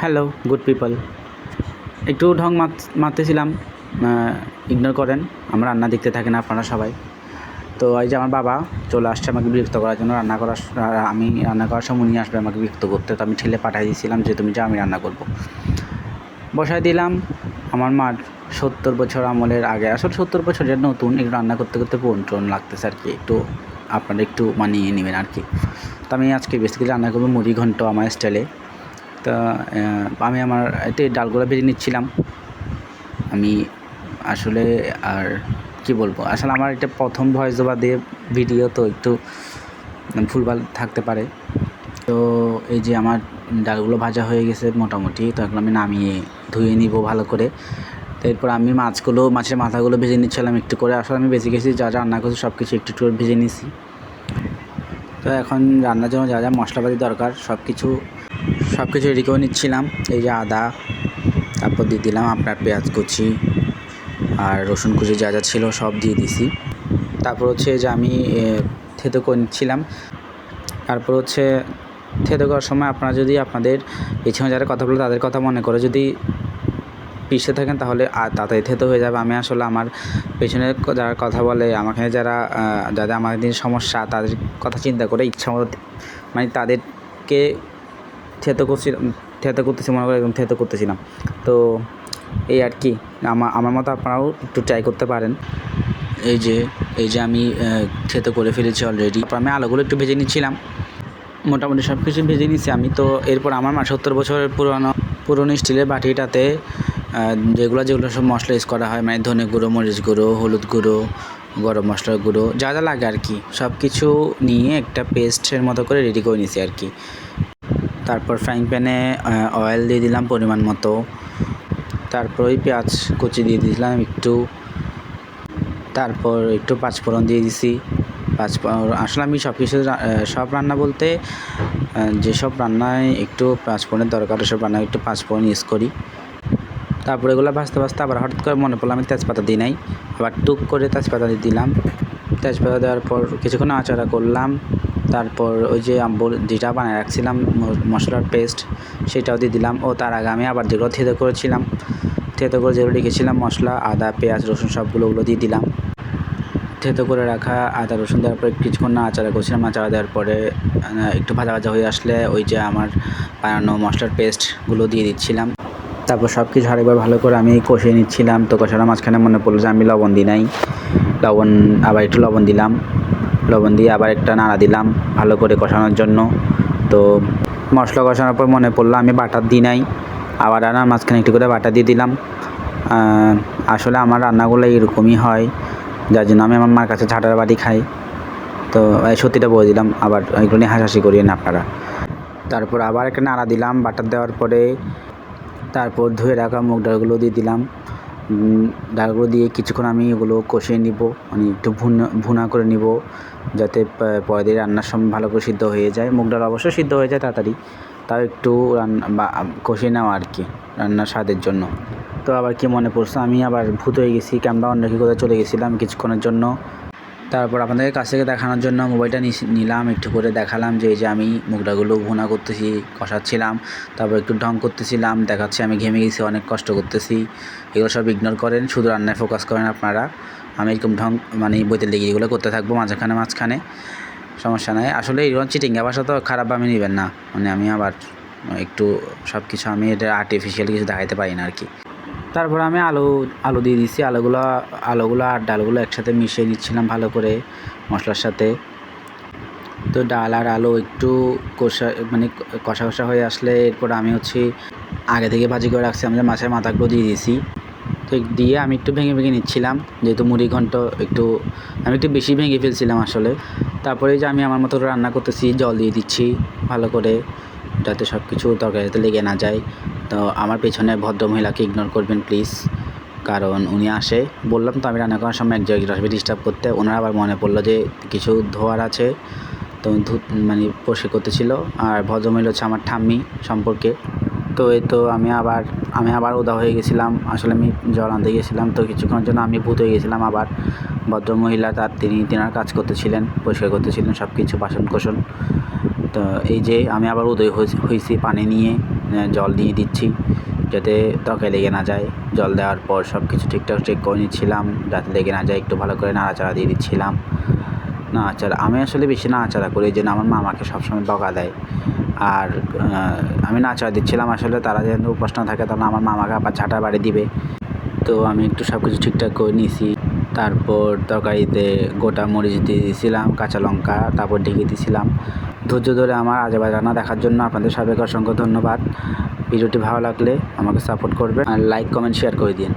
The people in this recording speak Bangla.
হ্যালো গুড পিপল, একটু ঢং মারতেছিলাম, ইগনোর করেন। আমার রান্না দেখতে থাকেন আপনারা সবাই। তো এই যে আমার বাবা চলে আসছে আমাকে বিরক্ত করার জন্য। আমি রান্না করার সময় উনি আসবে আমাকে বিরক্ত করতে। তো আমি ঠেলে পাঠিয়ে দিয়েছিলাম যে তুমি যা, আমি রান্না করব। বসায় দিলাম। আমার মার 70 বছর আমলের আগে, আসলে 70 বছরের নতুন, একটু রান্না করতে করতে টোন লাগতেছে আর কি। একটু আপনারা একটু মানিয়ে নেবেন আর কি। তো আমি আজকে বেসিক্যালি রান্না করবো মুড়ি ঘন্ট আমার স্টাইলে। তা আমি আমার এতে ডালগুলো ভেজে নিচ্ছিলাম। আমি আসলে আর কি বলবো, আসলে আমার এটা প্রথম ভয়েস ওভার দিয়ে ভিডিও, তো একটু ভুলভাল থাকতে পারে। তো এই যে আমার ডালগুলো ভাজা হয়ে গেছে মোটামুটি। তো এখন আমি নামিয়ে ধুয়ে নিব ভালো করে। তো এরপর আমি মাছের মাথাগুলো ভেজে নিচ্ছিলাম একটু করে। আসলে আমি বেশি যা রান্না করছি সব কিছু একটু করে ভেজে নিছি। তো এখন রান্নার জন্য যা মশলাপাতি দরকার সব কিছু রেডি করে নিচ্ছিলাম। এই যে আদা, তারপর দিয়ে দিলাম আপনার পেঁয়াজ কুচি আর রসুন কুচি যা ছিল সব দিয়ে দিছি। তারপর হচ্ছে যে আমি থেতো করে নিচ্ছিলাম। তারপর হচ্ছে থেতো করার সময় আপনারা যদি আপনাদের পেছনে যারা কথা বলে তাদের কথা মনে করে যদি পিষে থাকেন তাহলে তাড়াতাড়ি থেতো হয়ে যাবে। আমি আসলে আমার পেছনে যারা কথা বলে, আমাকে যাদের আমাদের সমস্যা তাদের কথা চিন্তা করে ইচ্ছা মতো মানে তাদেরকে থেতো করতেছি মনে করে একদম থেতো করতেছিলাম। তো এই আর কি, আমার মতো আপনারাও একটু ট্রাই করতে পারেন। এই যে আমি থেতো করে ফেলেছি অলরেডি। তারপর আমি আলুগুলো একটু ভেজে নিচ্ছিলাম, মোটামুটি সব কিছু ভেজে নিচ্ছি আমি। তো এরপর আমার 70 বছরের পুরনো স্টিলের বাটিটাতে যেগুলো সব মশলা ইউজ করা হয়, মানে ধনে গুঁড়ো, মরিচ গুঁড়ো, হলুদ গুঁড়ো, গরম মশলার গুঁড়ো যা লাগে আর কি, সব কিছু নিয়ে একটা পেস্টের মতো করে রেডি করে নিছি আর কি। তারপর ফ্রাইং প্যানে অয়েল দিয়ে দিলাম পরিমাণ মতো। তারপর ওই পেঁয়াজ কুচি দিয়ে দিয়েছিলাম একটু। তারপর একটু পাঁচফোড়ন দিয়ে দিছি। আসলে আমি সব রান্না বলতে যেসব রান্নায় একটু পাঁচফোড়নের দরকার ওসব রান্নায় একটু পাঁচফোড়ন ইউজ করি। তারপর এগুলো ভাজতে আবার হঠাৎ করে মনে পড়লো আমি তেজপাতা দিই নাই, আবার টুক করে তেজপাতা দিয়ে দিলাম। তেজপাতা দেওয়ার পর কিছুক্ষণ নাড়াচাড়া করলাম। তারপর ওই যে যেটা বানিয়ে রাখছিলাম মশলার পেস্ট সেটাও দিয়ে দিলাম। ও তার আগে আমি আবার যেগুলো থেতো করে যেগুলো রেখেছিলাম মশলা, আদা, পেঁয়াজ, রসুন সবগুলো দিয়ে দিলাম। থেতো করে রাখা আদা রসুন দেওয়ার পরে কিছুক্ষণ নাড়াচাড়া করছিলাম। নাড়াচাড়া দেওয়ার পরে একটু ভাজা হয়ে আসলে ওই যে আমার বানানো মশলার পেস্টগুলো দিয়ে দিচ্ছিলাম। তারপর সব কিছু আরেকবার ভালো করে আমি কষিয়ে নিচ্ছিলাম। তো কষানোর মাঝখানে মনে পড়লো যে আমি লবণ দিই নাই, আবার একটু লবণ দিলাম। লবণ দিয়ে আবার একটা নাড়া দিলাম ভালো করে কষানোর জন্য। তো মশলা কষানোর পর মনে পড়লো আমি বাটার দিই নাই, আবার রান্নার মাঝখানে একটু করে বাটা দিয়ে দিলাম। আসলে আমার রান্নাগুলো এরকমই হয়, যার জন্য আমি আমার মার কাছে ঝাঁটার বাটি খাই। তো সত্যিটা বলে দিলাম, আবার এগুলো নিয়ে হাসাহাসি করিয়েন আপনারা। তারপর আবার একটা নাড়া দিলাম বাটার দেওয়ার পরে। তারপর ধুয়ে রাখা মুগ ডালগুলো দিয়ে দিলাম। ডালগুলো দিয়ে কিছুক্ষণ আমি এগুলো কষিয়ে নিব, মানে একটু ভুনা করে নিব, যাতে পরে দিয়ে রান্নার সময় ভালো করে সিদ্ধ হয়ে যায়। মুগ ডাল অবশ্যই সিদ্ধ হয়ে যায় তাড়াতাড়ি, তাও একটু কষিয়ে নেওয়া আর কি রান্নার স্বাদের জন্য। তো আবার কি মনে পড়ছে, আমি আবার ভূত হয়ে গেছি, ক্যামেরা অন্য কি কোথায় চলে গেছিলাম কিছুক্ষণের জন্য। তারপর আপনাদের কাছ থেকে দেখানোর জন্য মোবাইলটা নিলাম, একটু করে দেখালাম যে এই যে আমি মুগডাগুলো ভুনা করতেছি, কষাচ্ছিলাম, তারপর একটু ঢং করতেছিলাম, দেখাচ্ছি আমি ঘেমে গেছি, অনেক কষ্ট করতেছি। এগুলো সব ইগনোর করেন, শুধু রান্নায় ফোকাস করেন আপনারা। আমি এরকম বইতে লেগে এগুলো করতে থাকবো মাঝখানে, সমস্যা নাই। আসলে এগুলো চিটিংয়া ভাষা তো খারাপভাবে নেবেন না, মানে আমি আবার একটু সব কিছু আমি এটা আর্টিফিশিয়াল কিছু দেখাইতে পারি না আর কি। তারপর আমি আলু দিয়ে দিচ্ছি। আলুগুলো আর ডালগুলো একসাথে মিশিয়ে নিচ্ছিলাম ভালো করে মশলার সাথে। তো ডাল আর আলু একটু কষা হয়ে আসলে এরপর আমি আগে থেকে ভাজি করে রাখছি আমাদের মাছের মাথাগুলো দিয়ে দিয়েছি। তো দিয়ে আমি একটু ভেঙে নিচ্ছিলাম, যেহেতু মুড়ি ঘন্ট আমি একটু বেশি ভেঙে ফেলছিলাম আসলে। তারপরে যে আমি আমার মতো রান্না করতেছি, জল দিয়ে দিচ্ছি ভালো করে, যাতে সব কিছু তরকারিতে লেগে না যায়। তো আমার পেছনে ভদ্রমহিলাকে ইগনোর করবেন প্লিজ, কারণ উনি আসে, বললাম তো আমি রান্না করার সময় এক জায়গায় আসবে ডিস্টার্ব করতে। ওনার আবার মনে পড়লো যে কিছু ধোয়ার আছে, তো পরিষ্কার করতেছিল। আর ভদ্রমহিলা হচ্ছে আমার ঠাম্মি সম্পর্কে। তো এই তো আমি আবার উদা হয়ে গেছিলাম। আসলে আমি জল আনতে গেছিলাম, তো কিছুক্ষণের জন্য আমি ভূত হয়ে গেছিলাম। আবার ভদ্রমহিলা তিনার কাজ করতেছিলেন, পরিষ্কার করতেছিলেন সব কিছু বাসন কোসন। তো এই যে আমি আবার উদয় হয়েছি পানি নিয়ে জল দিয়ে দিচ্ছি যাতে ত্বকে লেগে না যায়। জল দেওয়ার পর সব কিছু ঠিকঠাক চেক করে নিচ্ছিলাম যাতে লেগে না যায়। একটু ভালো করে নাড়াচাড়া দিয়ে দিচ্ছিলাম। নাড়াচাড়া আমি আসলে বেশি নাড়াচাড়া করি, এই জন্য আমার মা আমাকে সবসময় বকা দেয়। আর আমি নাড়াচাড়া দিচ্ছিলাম, আসলে তারা যেন উপাস না থাকে তখন আমার মা আমাকে আবার ঝাঁটা বাড়ি দিবে। তো আমি একটু সব কিছু ঠিকঠাক করে নিয়েছি। তারপর তরকারিতে গোটা মরিচ দিয়ে দিয়েছিলাম, কাঁচা লঙ্কা, তারপর ঢেকে দিয়েছিলাম। ধৈর্য ধরে আমার আজেবাজে রান্না দেখার জন্য আপনাদের সবাইকে অসংখ্য ধন্যবাদ। ভিডিওটি ভালো লাগলে আমাকে সাপোর্ট করবেন আর লাইক কমেন্ট শেয়ার করে দিন।